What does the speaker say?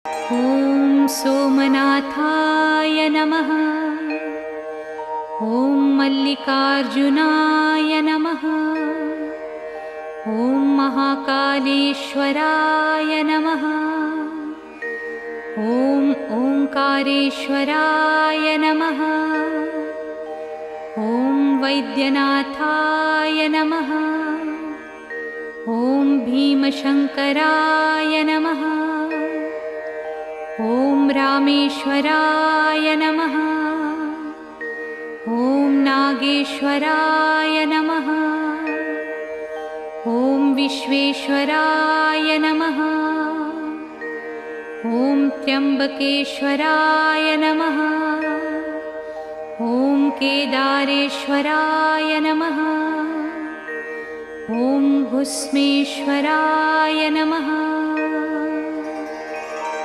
ॐ सोमनाथाय नमः। ॐ मल्लिकार्जुनाय नमः। ॐ महाकालेश्वराय नमः। ॐ ओंकारेश्वराय नमः। ॐ वैद्यनाथाय नमः। ॐ भीमशङ्कराय नमः। ॐ रामेश्वराय नमः। ॐ नागेश्वराय नमः। ॐ विश्वेश्वराय नमः। ॐ त्र्यम्बकेश्वराय नमः। ॐ केदारेश्वराय नमः। ॐ भुस्मेश्वराय नमः।